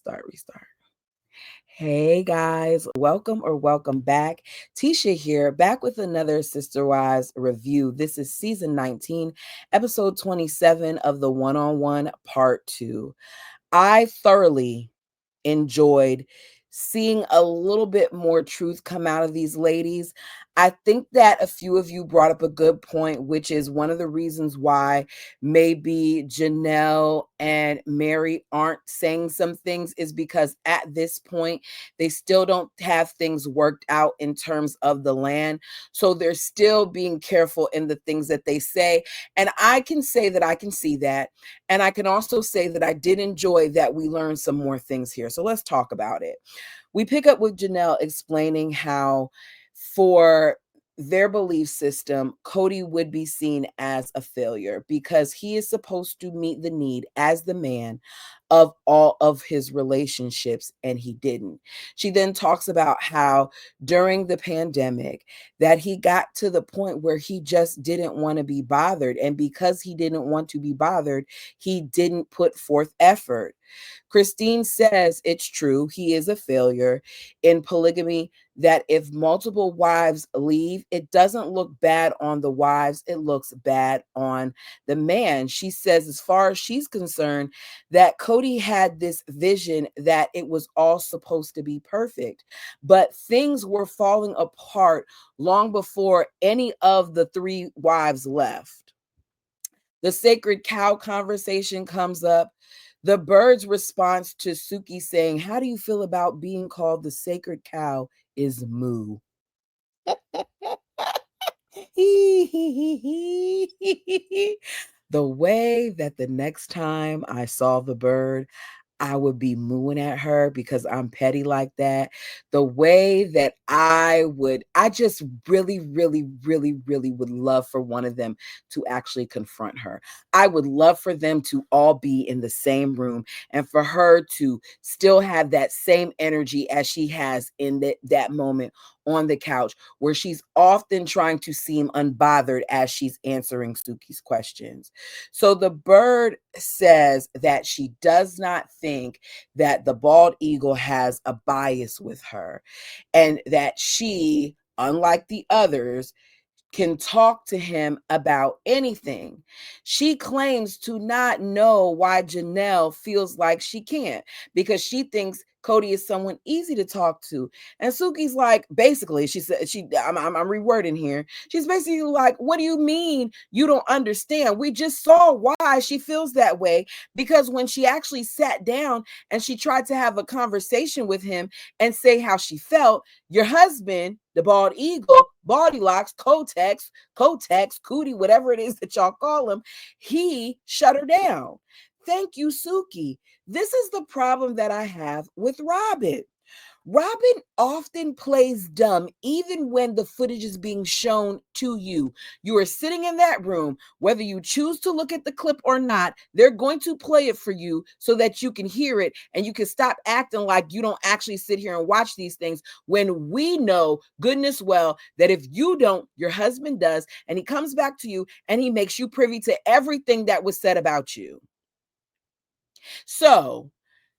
Restart. Hey guys, welcome back. Tisha here, back with another Sister Wives review. This is season 19, episode 27 of the One on One Part 2. I thoroughly enjoyed seeing a little bit more truth come out of these ladies. I think that a few of you brought up a good point, which is one of the reasons why maybe Janelle and Mary aren't saying some things is because at this point, they still don't have things worked out in terms of the land. So they're still being careful in the things that they say. And I can say that I can see that. And I can also say that I did enjoy that we learned some more things here. So let's talk about it. We pick up with Janelle explaining how for their belief system, Kody would be seen as a failure because he is supposed to meet the need as the man of all of his relationships, and he didn't. She then talks about how during the pandemic that he got to the point where he just didn't want to be bothered, and because he didn't want to be bothered, he didn't put forth effort. Christine says it's true, he is a failure in polygamy, that if multiple wives leave, it doesn't look bad on the wives, it looks bad on the man. She says, as far as she's concerned, that Kody had this vision that it was all supposed to be perfect, but things were falling apart long before any of the three wives left. The sacred cow conversation comes up. The bird's response to Suki saying, "How do you feel about being called the sacred cow?" is moo. The way that the next time I saw the bird, I would be mooing at her because I'm petty like that. The way that I just really, really, really, really would love for one of them to actually confront her. I would love for them to all be in the same room and for her to still have that same energy as she has in that moment on the couch, where she's often trying to seem unbothered as she's answering Suki's questions. So the bird says that she does not think that the bald eagle has a bias with her, and that she, unlike the others, can talk to him about anything. She claims to not know why Janelle feels like she can't, because she thinks Kody is someone easy to talk to. And Suki's like, basically, she said, I'm rewording here. She's basically like, what do you mean you don't understand? We just saw why she feels that way, because when she actually sat down and she tried to have a conversation with him and say how she felt, your husband, the bald eagle, Baldy Locks, Kotex, Kody, whatever it is that y'all call him, he shut her down. Thank you, Suki. This is the problem that I have with Robyn. Robyn often plays dumb even when the footage is being shown to you. You are sitting in that room, whether you choose to look at the clip or not, they're going to play it for you so that you can hear it and you can stop acting like you don't actually sit here and watch these things, when we know goodness well that if you don't, your husband does, and he comes back to you and he makes you privy to everything that was said about you. So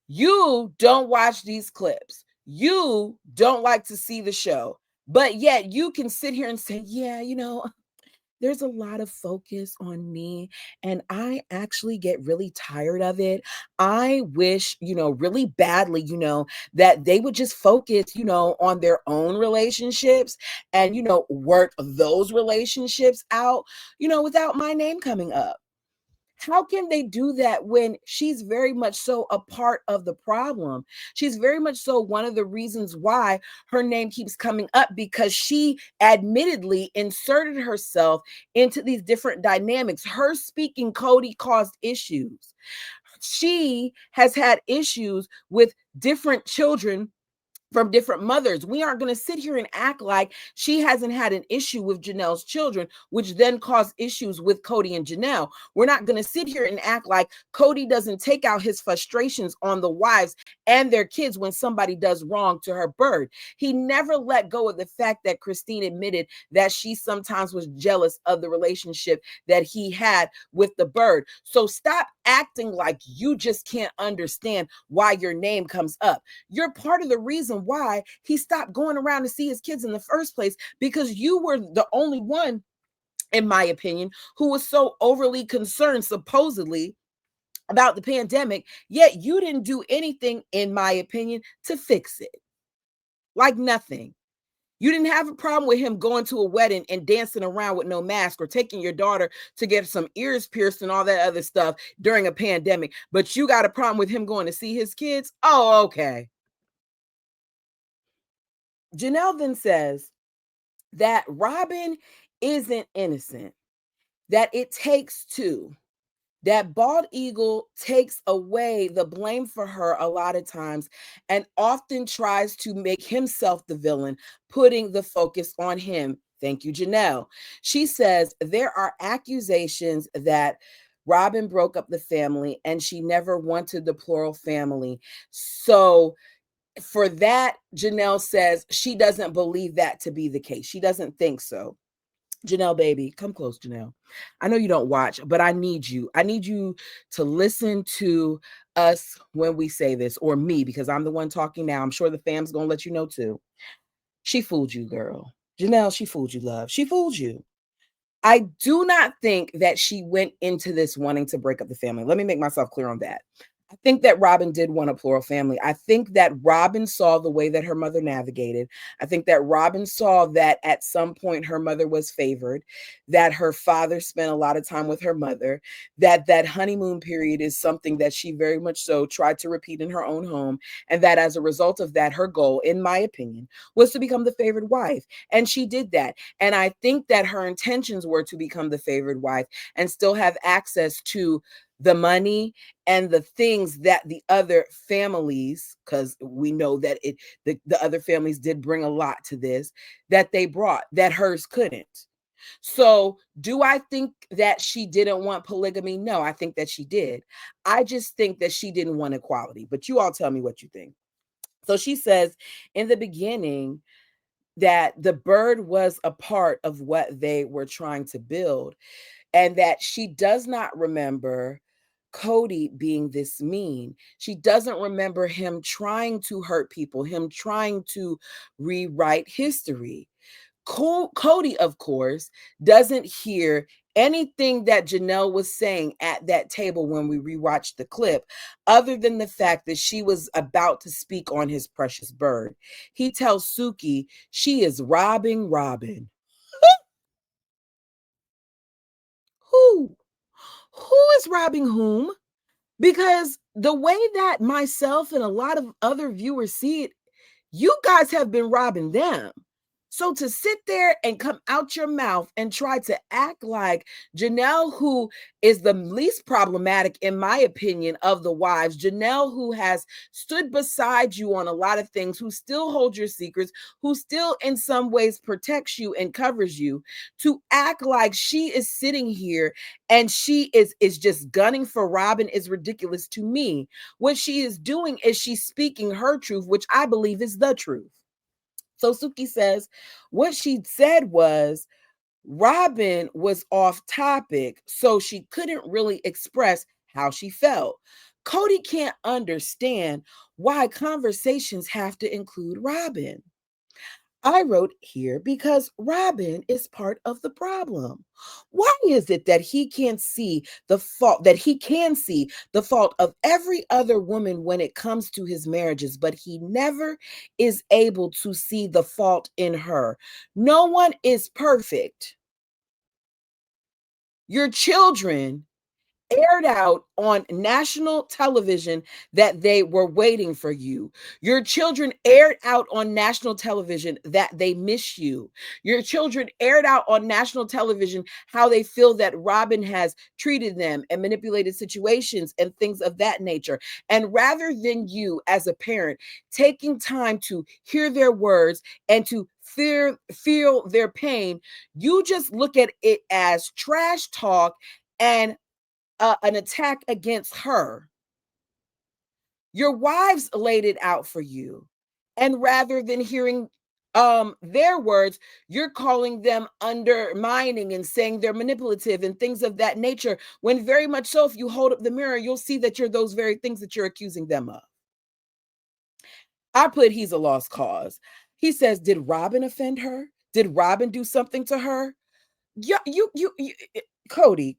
you don't watch these clips. You don't like to see the show, but yet you can sit here and say, yeah, there's a lot of focus on me and I actually get really tired of it. I wish, really badly, that they would just focus, on their own relationships and, work those relationships out, without my name coming up. How can they do that when she's very much so a part of the problem? She's very much so one of the reasons why her name keeps coming up, because she admittedly inserted herself into these different dynamics. Her speaking Kody caused issues. She has had issues with different children from different mothers. We aren't going to sit here and act like she hasn't had an issue with Janelle's children, which then caused issues with Kody and Janelle. We're not going to sit here and act like Kody doesn't take out his frustrations on the wives and their kids when somebody does wrong to her bird. He never let go of the fact that Christine admitted that she sometimes was jealous of the relationship that he had with the bird. So stop acting like you just can't understand why your name comes up. You're part of the reason why he stopped going around to see his kids in the first place, because you were the only one, in my opinion, who was so overly concerned, supposedly, about the pandemic, yet you didn't do anything, in my opinion, to fix it. Like nothing. You didn't have a problem with him going to a wedding and dancing around with no mask, or taking your daughter to get some ears pierced and all that other stuff during a pandemic, but you got a problem with him going to see his kids? Oh, okay. Janelle then says that Robyn isn't innocent, that it takes two, that Bald Eagle takes away the blame for her a lot of times and often tries to make himself the villain, putting the focus on him. Thank you, Janelle. She says there are accusations that Robyn broke up the family and she never wanted the plural family. So for that, Janelle says she doesn't believe that to be the case. She doesn't think so. Janelle, baby, come close, Janelle. I know you don't watch, but I need you. I need you to listen to us when we say this, or me, because I'm the one talking now. I'm sure the fam's going to let you know too. She fooled you, girl. Janelle, she fooled you, love. She fooled you. I do not think that she went into this wanting to break up the family. Let me make myself clear on that. I think that Robyn did want a plural family. I think that Robyn saw the way that her mother navigated. I think that Robyn saw that at some point her mother was favored, that her father spent a lot of time with her mother, that that honeymoon period is something that she very much so tried to repeat in her own home, and that as a result of that, her goal, in my opinion, was to become the favored wife. And she did that. And I think that her intentions were to become the favored wife and still have access to the money and the things that the other families, because we know that the other families did bring a lot to this, that they brought, that hers couldn't. So do I think that she didn't want polygamy? No, I think that she did. I just think that she didn't want equality. But you all tell me what you think. So she says in the beginning that the bird was a part of what they were trying to build, and that she does not remember Kody being this mean. She doesn't remember him trying to hurt people, him trying to rewrite history. Kody, of course, doesn't hear anything that Janelle was saying at that table when we rewatched the clip, other than the fact that she was about to speak on his precious bird. He tells Suki she is robbing Robyn. Who? Who is robbing whom? Because the way that myself and a lot of other viewers see it, you guys have been robbing them. So to sit there and come out your mouth and try to act like Janelle, who is the least problematic, in my opinion, of the wives, Janelle, who has stood beside you on a lot of things, who still holds your secrets, who still in some ways protects you and covers you, to act like she is sitting here and she is just gunning for Robyn is ridiculous to me. What she is doing is she's speaking her truth, which I believe is the truth. So Suki says what she said was Robyn was off topic, so she couldn't really express how she felt. Kody can't understand why conversations have to include Robyn. I wrote here because Robyn is part of the problem. Why is it that he can't see the fault, that he can see the fault of every other woman when it comes to his marriages, but he never is able to see the fault in her? No one is perfect. Your children aired out on national television that they were waiting for you. Your children aired out on national television that they miss you. Your children aired out on national television how they feel that Robyn has treated them and manipulated situations and things of that nature. And rather than you as a parent taking time to hear their words and to feel their pain, you just look at it as trash talk and an attack against her. Your wives laid it out for you. And rather than hearing their words, you're calling them undermining and saying they're manipulative and things of that nature, when very much so, if you hold up the mirror, you'll see that you're those very things that you're accusing them of. I put he's a lost cause. He says, did Robyn offend her? Did Robyn do something to her? Yeah, Kody,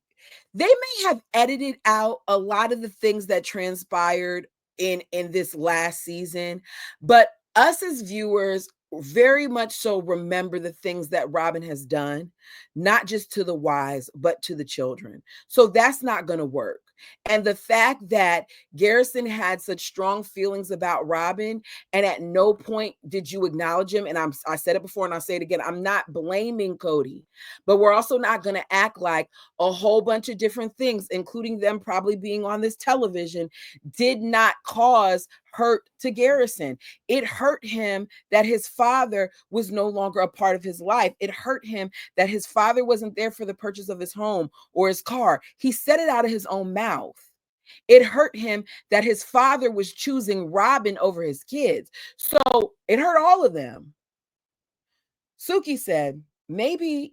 they may have edited out a lot of the things that transpired in this last season, but us as viewers very much so remember the things that Robyn has done, not just to the wives, but to the children. So that's not going to work. And the fact that Garrison had such strong feelings about Robyn, and at no point did you acknowledge him. And I said it before and I'll say it again. I'm not blaming Kody, but we're also not going to act like a whole bunch of different things, including them probably being on this television, did not cause hurt to Garrison. It hurt him that his father was no longer a part of his life. It hurt him that his father wasn't there for the purchase of his home or his car. He said it out of his own mouth. It hurt him that his father was choosing Robyn over his kids. So it hurt all of them. Suki said, maybe,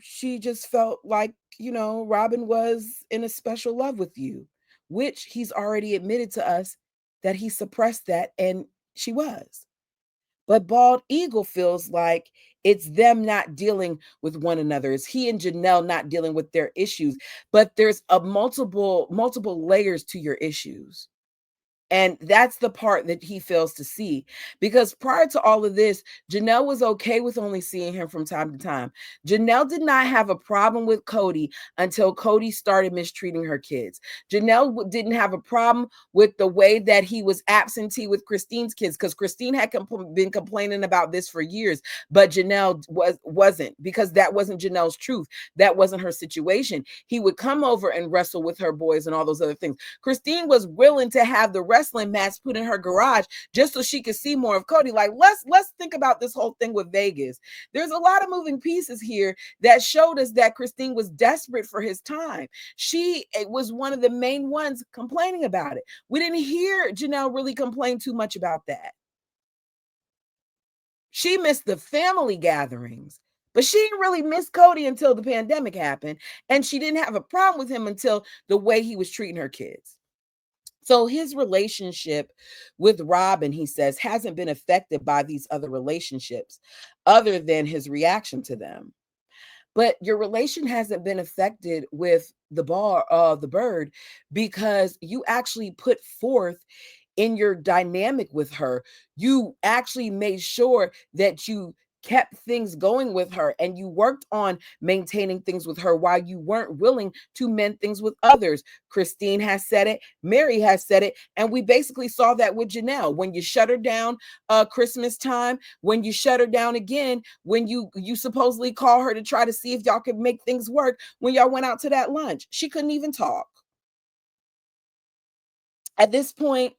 she just felt like, Robyn was in a special love with you, which he's already admitted to us that he suppressed that and she was. But Bald Eagle feels like it's them not dealing with one another. It's he and Janelle not dealing with their issues. But there's a multiple layers to your issues. And that's the part that he fails to see, because prior to all of this, Janelle was okay with only seeing him from time to time. Janelle did not have a problem with Kody until Kody started mistreating her kids. Janelle didn't have a problem with the way that he was absentee with Christine's kids, because Christine had been complaining about this for years, but Janelle wasn't, because that wasn't Janelle's truth. That wasn't her situation. He would come over and wrestle with her boys and all those other things. Christine was willing to have the wrestling match put in her garage just so she could see more of Kody. Like, let's think about this whole thing with Vegas. There's a lot of moving pieces here that showed us that Christine was desperate for his time. She was one of the main ones complaining about it. We didn't hear Janelle really complain too much about that. She missed the family gatherings, but she didn't really miss Kody until the pandemic happened, and she didn't have a problem with him until the way he was treating her kids. So his relationship with Robyn, he says, hasn't been affected by these other relationships other than his reaction to them. But your relation hasn't been affected with the bird, because you actually put forth in your dynamic with her, you actually made sure that you kept things going with her and you worked on maintaining things with her while you weren't willing to mend things with others. Christine has said it, Mary has said it, and we basically saw that with Janelle. When you shut her down Christmas time, when you shut her down again, when you supposedly call her to try to see if y'all could make things work, when y'all went out to that lunch, she couldn't even talk. At this point,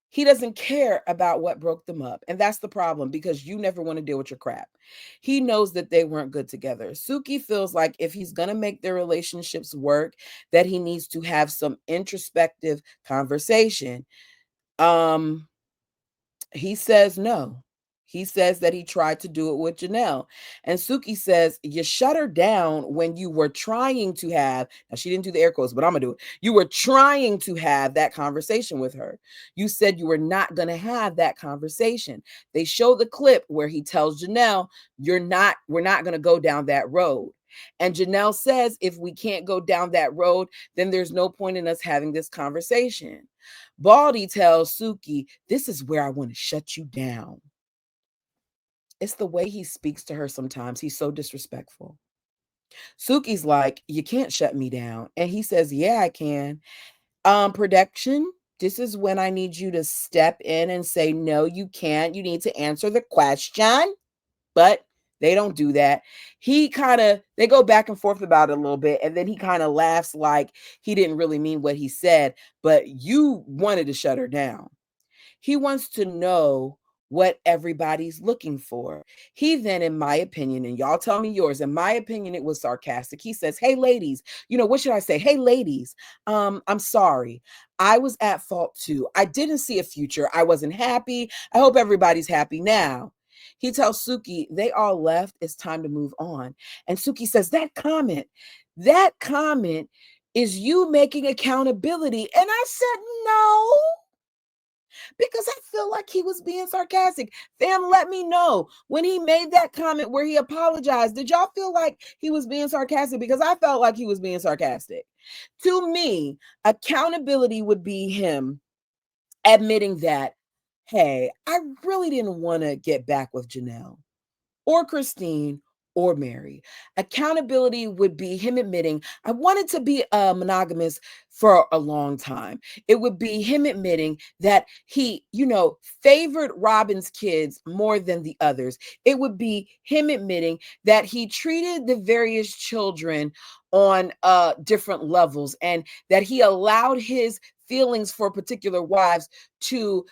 he doesn't care about what broke them up. And that's the problem, because you never want to deal with your crap. He knows that they weren't good together. Suki feels like if he's going to make their relationships work, that he needs to have some introspective conversation. He says no. He says that he tried to do it with Janelle. And Suki says, you shut her down when you were trying to have, now she didn't do the air quotes, but I'm going to do it. You were trying to have that conversation with her. You said you were not going to have that conversation. They show the clip where he tells Janelle, we're not going to go down that road. And Janelle says, if we can't go down that road, then there's no point in us having this conversation. Baldy tells Suki, this is where I want to shut you down. It's the way he speaks to her sometimes. He's so disrespectful. Suki's like, you can't shut me down. And he says, yeah, I can. Production, this is when I need you to step in and say, no, you can't. You need to answer the question. But they don't do that. They go back and forth about it a little bit. And then he kind of laughs like he didn't really mean what he said, but you wanted to shut her down. He wants to know what everybody's looking for. He then, in my opinion, and y'all tell me yours, in my opinion, it was sarcastic. He says, hey, ladies, what should I say? Hey, ladies, I'm sorry. I was at fault too. I didn't see a future. I wasn't happy. I hope everybody's happy now. He tells Suki, they all left. It's time to move on. And Suki says, that comment is you making accountability. And I said, no, because I feel like he was being sarcastic. Fam, let me know when he made that comment where he apologized. Did y'all feel like he was being sarcastic? Because I felt like he was being sarcastic. To me, accountability would be him admitting that, hey, I really didn't want to get back with Janelle or Christine or Mary. Accountability would be him admitting, I wanted to be monogamous for a long time. It would be him admitting that he, favored Robyn's kids more than the others. It would be him admitting that he treated the various children on different levels and that he allowed his feelings for particular wives to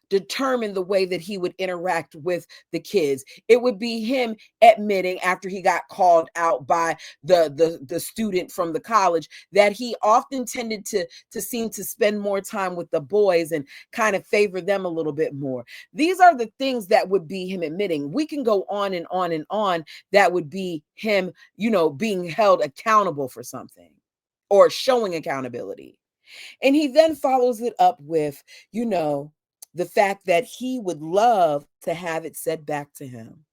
determine the way that he would interact with the kids. It would be him admitting after he got called out by the student from the college that he often tended to seem to spend more time with the boys and kind of favor them a little bit more. These are the things that would be him admitting. We can go on and on and on. That would be him, being held accountable for something or showing accountability. And he then follows it up with, the fact that he would love to have it said back to him.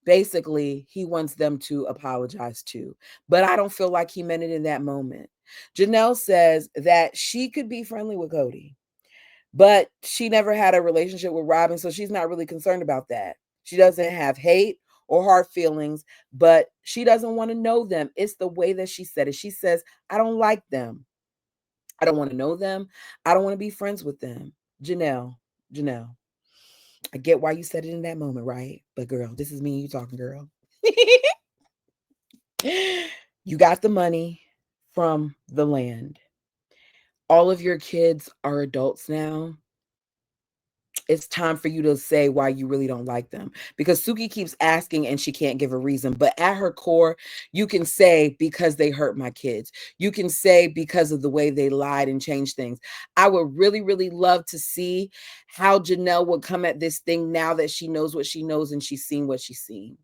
Basically, he wants them to apologize too. But I don't feel like he meant it in that moment. Janelle says that she could be friendly with Kody, but she never had a relationship with Robyn, so she's not really concerned about that. She doesn't have hate or hard feelings, but she doesn't want to know them. It's the way that she said it. She says, I don't like them. I don't want to know them. I don't want to be friends with them. Janelle, I get why you said it in that moment, right? But girl, this is me and you talking, girl. You got the money from the land. All of your kids are adults now. It's time for you to say why you really don't like them, because Suki keeps asking and she can't give a reason. But at her core, you can say because they hurt my kids. You can say because of the way they lied and changed things. I would really, really love to see how Janelle would come at this thing now that she knows what she knows and she's seen what she's seen.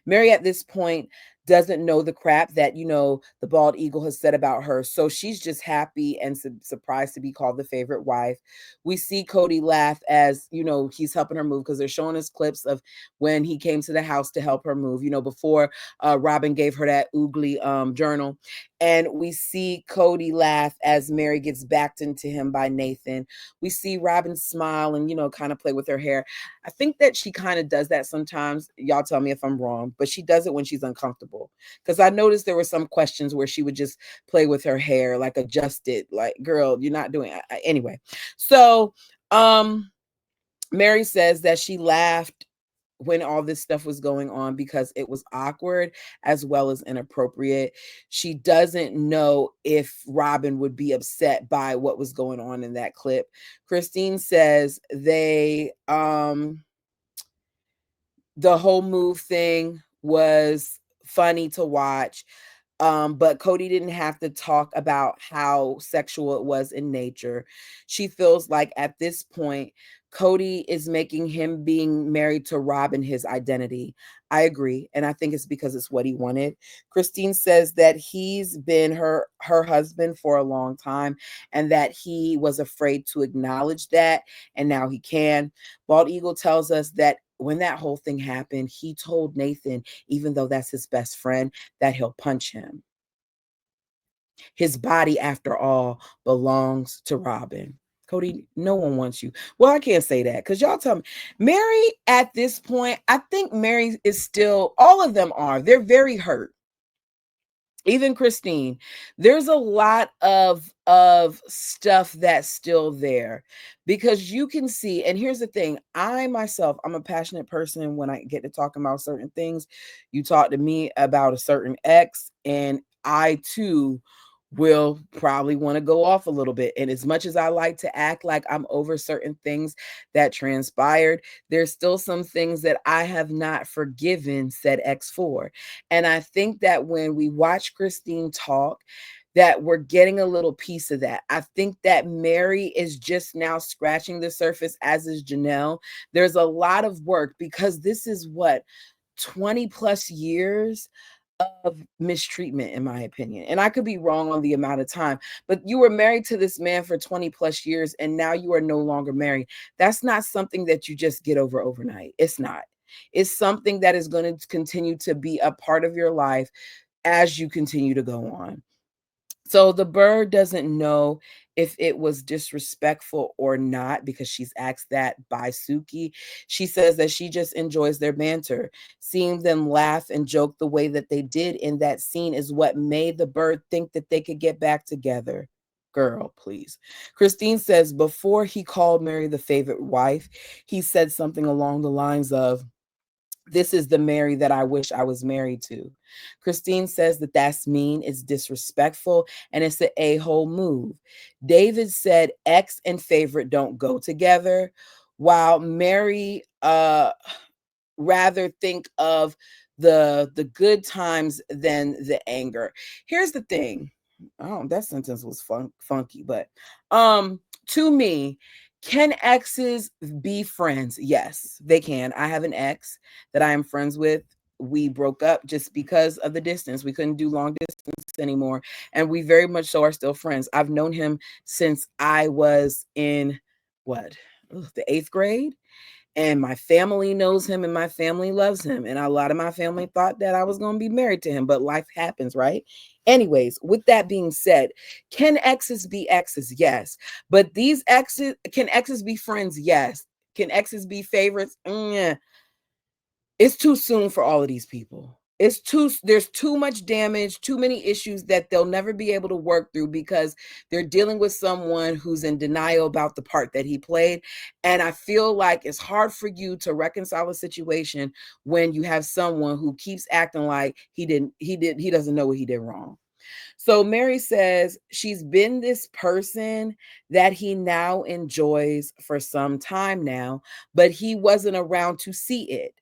Mary at this point doesn't know the crap that, the bald eagle has said about her. So she's just happy and surprised to be called the favorite wife. We see Kody laugh as, he's helping her move because they're showing us clips of when he came to the house to help her move, before Robyn gave her that oogly journal. And we see Kody laugh as Mary gets backed into him by Nathan. We see Robyn smile and, kind of play with her hair. I think that she kind of does that sometimes. Y'all tell me if I'm wrong, but she does it when she's uncomfortable. Because I noticed there were some questions where she would just play with her hair, like adjust it, like, girl, you're not doing it. Anyway. So Mary says that she laughed when all this stuff was going on because it was awkward as well as inappropriate. She doesn't know if Robyn would be upset by what was going on in that clip. Christine says the whole move thing was funny to watch. But Kody didn't have to talk about how sexual it was in nature. She feels like at this point, Kody is making him being married to Robyn his identity. I agree. And I think it's because it's what he wanted. Christine says that he's been her husband for a long time and that he was afraid to acknowledge that. And now he can. Bald Eagle tells us that when that whole thing happened, he told Nathan, even though that's his best friend, that he'll punch him. His body, after all, belongs to Robyn. Kody, no one wants you. Well, I can't say that because y'all tell me. Mary, at this point, I think Mary is still, all of them are. They're very hurt. Even Christine, there's a lot of stuff that's still there, because you can see, and here's the thing, I myself, I'm a passionate person. When I get to talking about certain things, you talk to me about a certain ex, and I too will probably want to go off a little bit. And as much as I like to act like I'm over certain things that transpired, there's still some things that I have not forgiven said ex for. And I think that when we watch Christine talk, that we're getting a little piece of that. I think that Mary is just now scratching the surface, as is Janelle. There's a lot of work, because this is what, 20 plus years of mistreatment, in my opinion. And I could be wrong on the amount of time, but you were married to this man for 20 plus years, and now you are no longer married. That's not something that you just get over overnight. It's not. It's something that is going to continue to be a part of your life as you continue to go on. So the bird doesn't know if it was disrespectful or not, because she's asked that by Suki. She says that she just enjoys their banter. Seeing them laugh and joke the way that they did in that scene is what made the bird think that they could get back together. Girl, please. Christine says before he called Mary the favorite wife, he said something along the lines of, "This is the Mary that I wish I was married to." Christine says that that's mean, it's disrespectful, and it's an a-hole move. David said ex and favorite don't go together, while Mary rather think of the good times than the anger. Here's the thing. Oh, that sentence was funky, but to me, can exes be friends? Yes, they can. I have an ex that I am friends with. We broke up just because of the distance. We couldn't do long distance anymore, and we very much so are still friends. I've known him since I was in what, the 8th grade, and my family knows him and my family loves him. And a lot of my family thought that I was going to be married to him, but life happens, right? Anyways, with that being said, can exes be exes? Yes. But these exes, can exes be friends? Yes. Can exes be favorites? It's too soon for all of these people. There's too much damage, too many issues that they'll never be able to work through, because they're dealing with someone who's in denial about the part that he played. And I feel like it's hard for you to reconcile a situation when you have someone who keeps acting like he doesn't know what he did wrong. So Mary says she's been this person that he now enjoys for some time now, but he wasn't around to see it.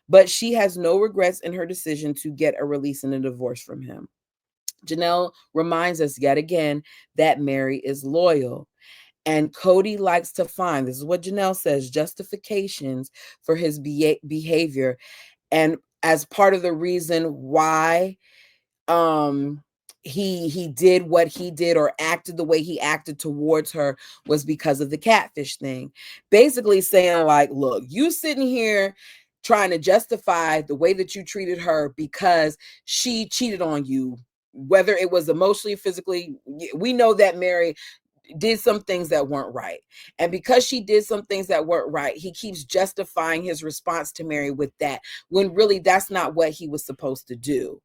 But she has no regrets in her decision to get a release and a divorce from him. Janelle reminds us yet again that Mary is loyal. And Kody likes to find, this is what Janelle says, justifications for his behavior. And as part of the reason why he did what he did or acted the way he acted towards her was because of the catfish thing. Basically saying like, look, you sitting here trying to justify the way that you treated her because she cheated on you, whether it was emotionally, physically. We know that Mary did some things that weren't right. And because she did some things that weren't right, he keeps justifying his response to Mary with that, when really that's not what he was supposed to do.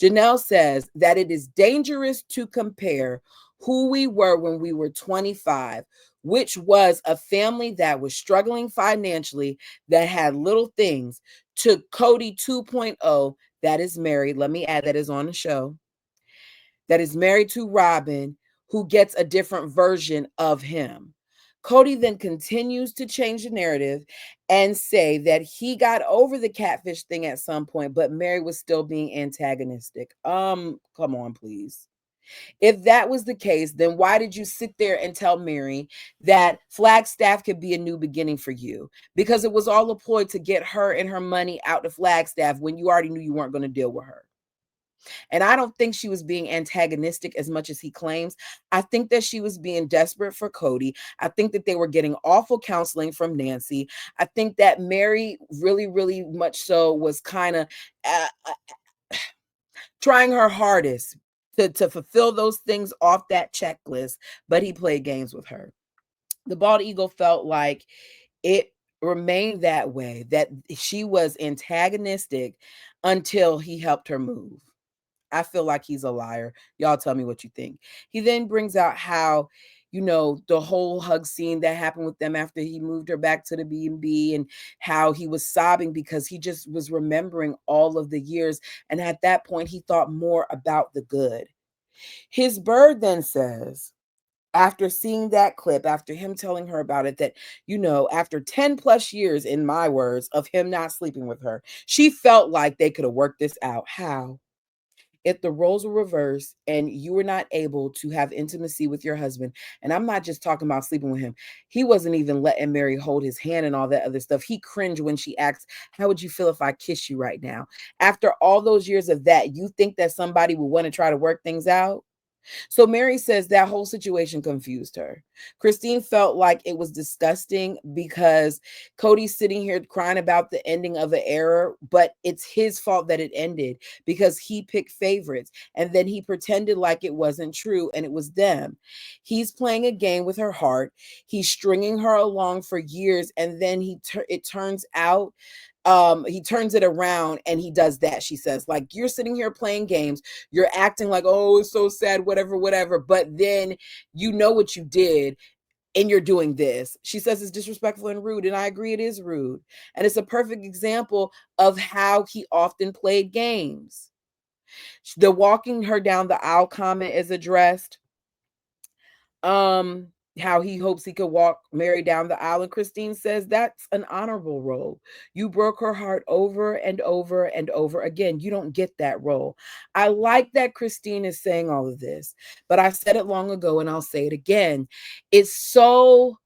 Janelle says that it is dangerous to compare who we were when we were 25, which was a family that was struggling financially, that had little things, to Kody 2.0, that is married. Let me add, that is on the show, that is married to Robyn, who gets a different version of him. Kody then continues to change the narrative and say that he got over the catfish thing at some point, but Mary was still being antagonistic. Come on, please. If that was the case, then why did you sit there and tell Mary that Flagstaff could be a new beginning for you? Because it was all a ploy to get her and her money out to Flagstaff when you already knew you weren't going to deal with her. And I don't think she was being antagonistic as much as he claims. I think that she was being desperate for Kody. I think that they were getting awful counseling from Nancy. I think that Mary really, really much so was kind of trying her hardest to fulfill those things off that checklist, but he played games with her. The bald eagle felt like it remained that way, that she was antagonistic until he helped her move. I feel like he's a liar. Y'all tell me what you think. He then brings out how, the whole hug scene that happened with them after he moved her back to the B&B, and how he was sobbing because he just was remembering all of the years. And at that point, he thought more about the good. His bird then says, after seeing that clip, after him telling her about it, that, after 10 plus years, in my words, of him not sleeping with her, she felt like they could have worked this out. How? If the roles were reversed and you were not able to have intimacy with your husband, and I'm not just talking about sleeping with him, he wasn't even letting Mary hold his hand and all that other stuff. He cringed when she asked, "How would you feel if I kiss you right now?" After all those years of that, you think that somebody would want to try to work things out? So Mary says that whole situation confused her. Christine felt like it was disgusting because Kody's sitting here crying about the ending of an era, but it's his fault that it ended because he picked favorites and then he pretended like it wasn't true and it was them. He's playing a game with her heart. He's stringing her along for years, and then it turns out he turns it around and he does that. She says, like, you're sitting here playing games, you're acting like, oh, it's so sad, whatever, whatever, but then you know what you did and you're doing this. She says it's disrespectful and rude, and I agree, it is rude. And it's a perfect example of how he often played games. The walking her down the aisle comment is addressed. How he hopes he could walk Mary down the aisle, and Christine says that's an honorable role. You broke her heart over and over and over again. You don't get that role. I like that Christine is saying all of this, but I said it long ago and I'll say it again. It's so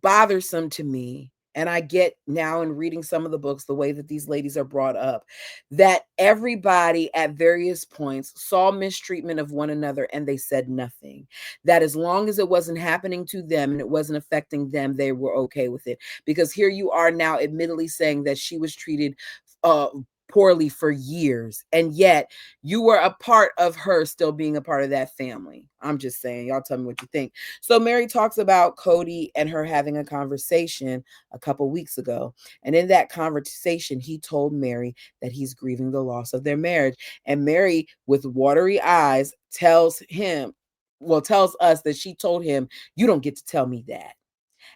bothersome to me, and I get now in reading some of the books, the way that these ladies are brought up, that everybody at various points saw mistreatment of one another and they said nothing. That as long as it wasn't happening to them and it wasn't affecting them, they were okay with it. Because here you are now admittedly saying that she was treated uh poorly for years, and yet you were a part of her still being a part of that family. I'm just saying, y'all tell me what you think. So Mary talks about Kody and her having a conversation a couple weeks ago, and in that conversation he told Mary that he's grieving the loss of their marriage, and Mary, with watery eyes, tells us that she told him, you don't get to tell me that.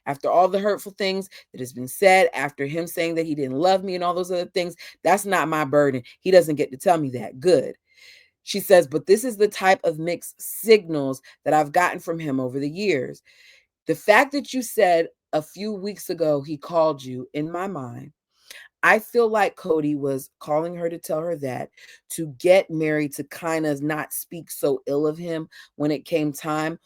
After all the hurtful things that has been said, after him saying that he didn't love me and all those other things, that's not my burden. He doesn't get to tell me that. Good. She says, but this is the type of mixed signals that I've gotten from him over the years. The fact that you said a few weeks ago he called you, in my mind, I feel like Kody was calling her to tell her that, to get Mary to kind of not speak so ill of him when it came time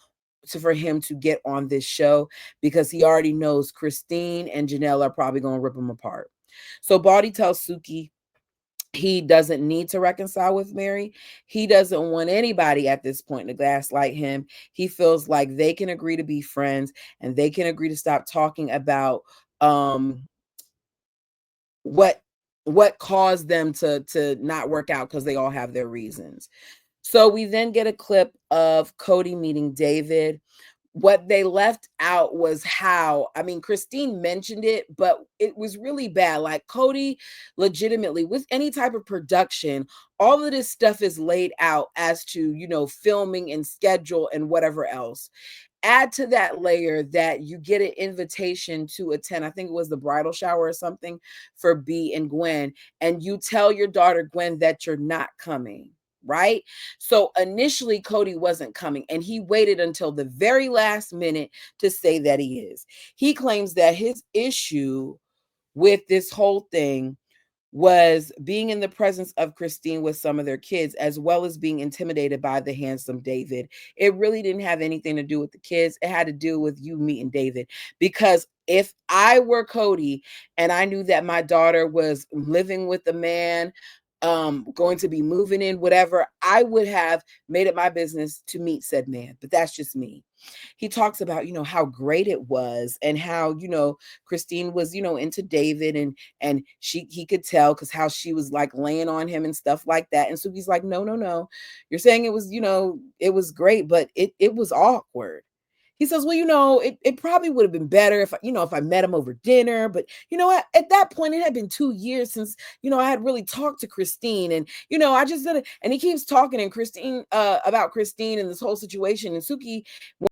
for him to get on this show, because he already knows Christine and Janelle are probably going to rip him apart. So Baldy tells Suki he doesn't need to reconcile with Mary. He doesn't want anybody at this point to gaslight him. He feels like they can agree to be friends and they can agree to stop talking about what caused them to not work out, because they all have their reasons. So we then get a clip of Kody meeting David. What they left out was how, I mean, Christine mentioned it, but it was really bad. Like, Kody, legitimately, with any type of production, all of this stuff is laid out as to, filming and schedule and whatever else. Add to that layer that you get an invitation to attend, I think it was the bridal shower or something, for B and Gwen, and you tell your daughter Gwen that you're not coming, right? So initially Kody wasn't coming, and he waited until the very last minute to say that he is. He claims that his issue with this whole thing was being in the presence of Christine with some of their kids, as well as being intimidated by the handsome David. It really didn't have anything to do with the kids. It had to do with you meeting David. Because if I were Kody and I knew that my daughter was living with a man, going to be moving in, whatever, I would have made it my business to meet said man. But that's just me. He talks about, how great it was, and how, Christine was, into David, and he could tell because how she was like laying on him and stuff like that. And so he's like, no, you're saying it was, it was great, but it was awkward. He says, well, it probably would have been better if I met him over dinner. But at that point, it had been 2 years since, I had really talked to Christine. And, I just did it. And he keeps talking and Christine about Christine and this whole situation. And Suki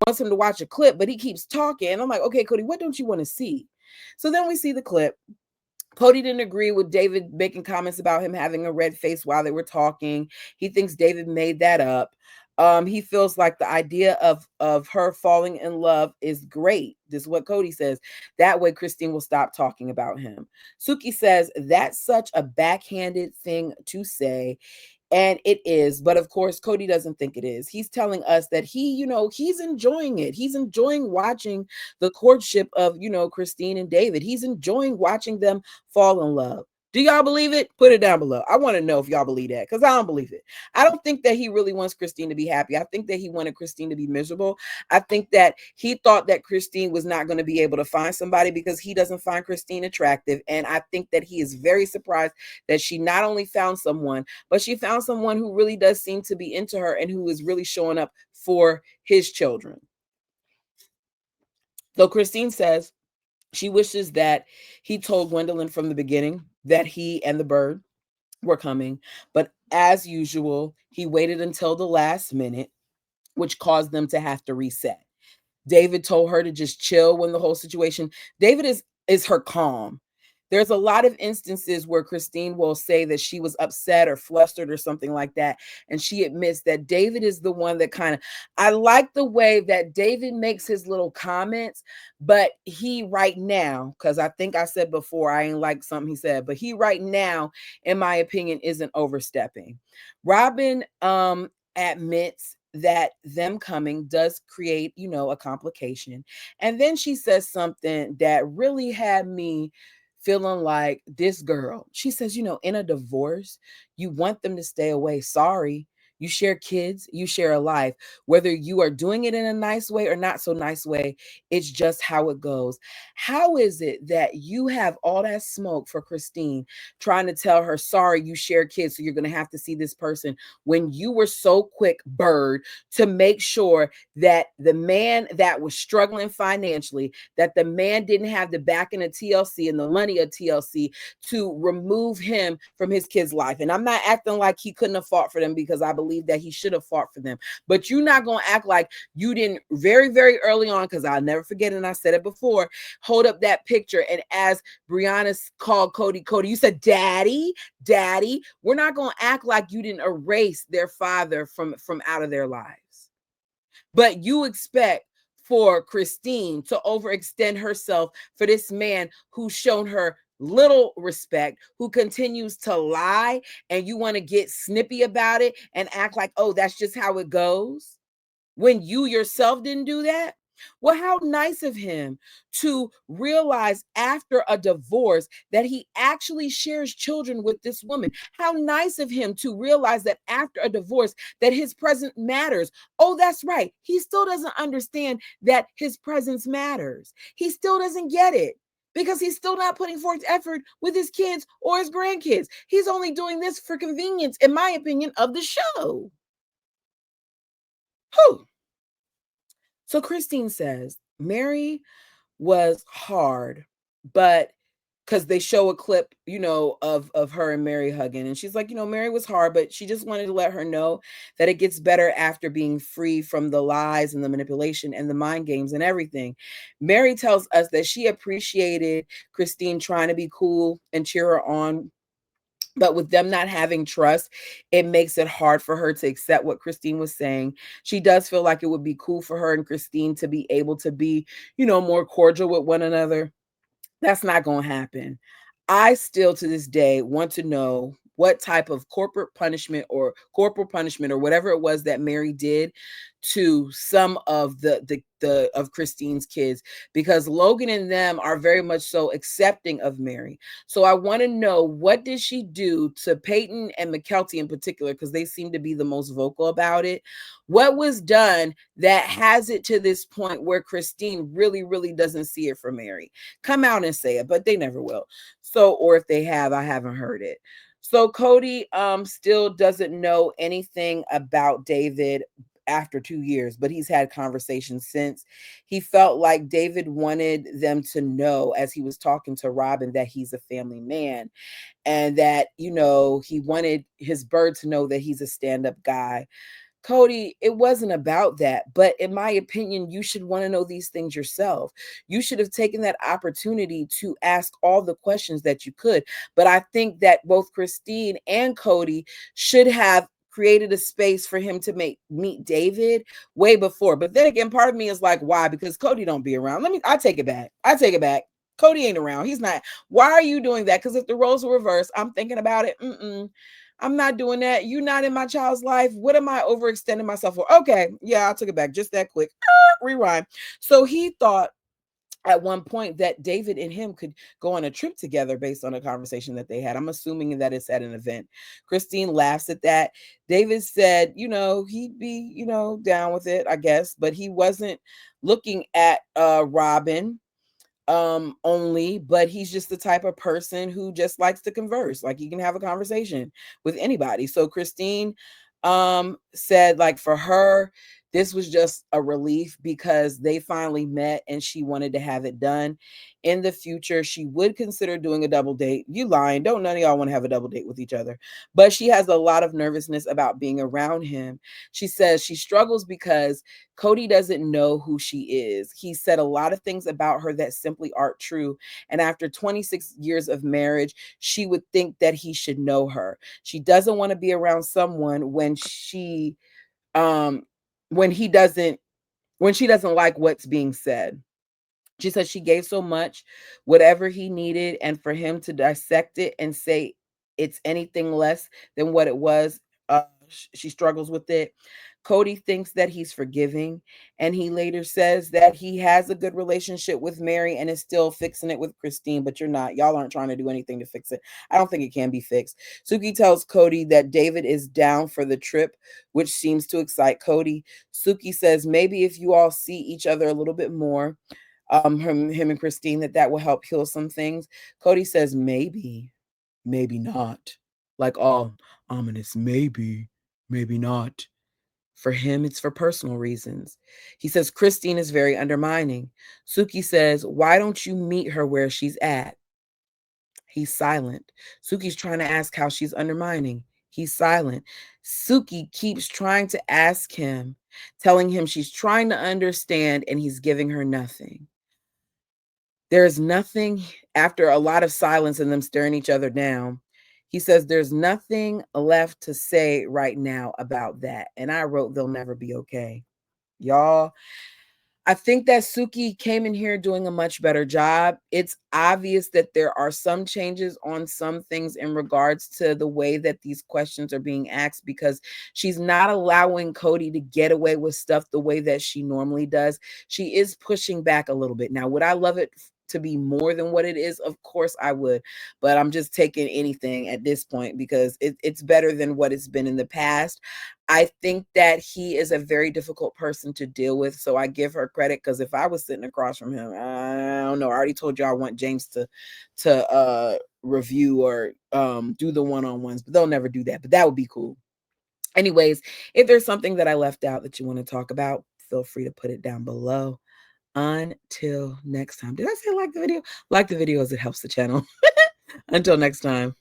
wants him to watch a clip, but he keeps talking. And I'm like, okay, Kody, what don't you want to see? So then we see the clip. Kody didn't agree with David making comments about him having a red face while they were talking. He thinks David made that up. He feels like the idea of her falling in love is great. This is what Kody says. That way, Christine will stop talking about him. Suki says that's such a backhanded thing to say. And it is, but of course, Kody doesn't think it is. He's telling us that he's enjoying it. He's enjoying watching the courtship of, Christine and David. He's enjoying watching them fall in love. Do y'all believe it? Put it down below. I want to know if y'all believe that, because I don't believe it. I don't think that he really wants Christine to be happy. I think that he wanted Christine to be miserable. I think that he thought that Christine was not going to be able to find somebody because he doesn't find Christine attractive. And I think that he is very surprised that she not only found someone, but she found someone who really does seem to be into her and who is really showing up for his children. Though Christine says she wishes that he told Gwendolyn from the beginning that he and the bird were coming. But as usual, he waited until the last minute, which caused them to have to reset. David told her to just chill when the whole situation. David is her calm. There's a lot of instances where Christine will say that she was upset or flustered or something like that. And she admits that David is the one that I like the way that David makes his little comments, but he right now, because I think I said before, I ain't like something he said, but he right now, in my opinion, isn't overstepping. Robyn admits that them coming does create, a complication. And then she says something that really had me feeling like this girl. She says, in a divorce, you want them to stay away. Sorry. You share kids, you share a life. Whether you are doing it in a nice way or not so nice way, it's just how it goes. How is it that you have all that smoke for Christine, trying to tell her, sorry, you share kids, so you're going to have to see this person, when you were so quick, bird, to make sure that the man that was struggling financially, that the man didn't have the backing of TLC and the money of TLC to remove him from his kid's life? And I'm not acting like he couldn't have fought for them, because I believe that he should have fought for them. But you're not going to act like you didn't very, very early on, because I'll never forget, and I said it before, hold up that picture. And as Brianna called Kody, you said, Daddy. We're not going to act like you didn't erase their father from out of their lives. But you expect for Christine to overextend herself for this man who's shown her little respect, who continues to lie, and you want to get snippy about it and act like, oh, that's just how it goes, when you yourself didn't do that? Well, how nice of him to realize after a divorce that he actually shares children with this woman. How nice of him to realize that after a divorce that his presence matters. Oh, that's right. He still doesn't understand that his presence matters. He still doesn't get it, because he's still not putting forth effort with his kids or his grandkids. He's only doing this for convenience, in my opinion, of the show. Whew. So Christine says Mary was hard, but because they show a clip, of her and Mary hugging. And she's like, Mary was hard, but she just wanted to let her know that it gets better after being free from the lies and the manipulation and the mind games and everything. Mary tells us that she appreciated Christine trying to be cool and cheer her on, but with them not having trust, it makes it hard for her to accept what Christine was saying. She does feel like it would be cool for her and Christine to be able to be, more cordial with one another. That's not going to happen. I still to this day want to know what type of corporal punishment or whatever it was that Mary did to some of the of Christine's kids, because Logan and them are very much so accepting of Mary. So I want to know, what did she do to Peyton and McKelty in particular, because they seem to be the most vocal about it. What was done that has it to this point where Christine really, really doesn't see it for Mary? Come out and say it, but they never will. So, or if they have, I haven't heard it. So Kody still doesn't know anything about David after 2 years, but he's had conversations since. He felt like David wanted them to know as he was talking to Robyn that he's a family man, and that, he wanted his bird to know that he's a stand-up guy. Kody, it wasn't about that. But in my opinion, you should want to know these things yourself. You should have taken that opportunity to ask all the questions that you could. But I think that both Christine and Kody should have created a space for him to meet David way before. But then again, part of me is like, why? Because Kody don't be around. I take it back. Kody ain't around. He's not. Why are you doing that? Because if the roles were reversed, I'm thinking about it. I'm not doing that. You're not in my child's life. What am I overextending myself for? Okay. Yeah, I took it back just that quick. Rewind. So he thought at one point that David and him could go on a trip together based on a conversation that they had. I'm assuming that it's at an event. Christine laughs at that. David said, he'd be, down with it, I guess, but he wasn't looking at Robyn only, but he's just the type of person who just likes to converse. Like, he can have a conversation with anybody. So Christine said, like, for her, this was just a relief because they finally met and she wanted to have it done. In the future, she would consider doing a double date. You lying. Don't none of y'all want to have a double date with each other. But she has a lot of nervousness about being around him. She says she struggles because Kody doesn't know who she is. He said a lot of things about her that simply aren't true. And after 26 years of marriage, she would think that he should know her. She doesn't want to be around someone when she when he doesn't when she doesn't like what's being said. She said she gave so much, whatever he needed, and for him to dissect it and say it's anything less than what it was, she struggles with it. Kody thinks that he's forgiving, and he later says that he has a good relationship with Mary and is still fixing it with Christine, but you're not. Y'all aren't trying to do anything to fix it. I don't think it can be fixed. Suki tells Kody that David is down for the trip, which seems to excite Kody. Suki says maybe if you all see each other a little bit more, him and Christine, that will help heal some things. Kody says maybe not. Like all ominous, maybe not. For him, it's for personal reasons. He says Christine is very undermining. Suki says, why don't you meet her where she's at? He's silent. Suki's trying to ask how she's undermining. He's silent. Suki keeps trying to ask him, telling him she's trying to understand, and he's giving her nothing. There's nothing, after a lot of silence and them staring each other down, he says, there's nothing left to say right now about that. And I wrote, they'll never be okay. Y'all, I think that Suki came in here doing a much better job. It's obvious that there are some changes on some things in regards to the way that these questions are being asked, because she's not allowing Kody to get away with stuff the way that she normally does. She is pushing back a little bit. Now, would I love it to be more than what it is? Of course I would, but I'm just taking anything at this point because it's better than what it's been in the past. I think that he is a very difficult person to deal with, so I give her credit, because if I was sitting across from him, I don't know. I already told you I want James to review or do the one-on-ones, but they'll never do that. But that would be cool. Anyways, if there's something that I left out that you want to talk about, feel free to put it down below. Until next time. Did I say like the video? Like the video as it helps the channel. Until next time.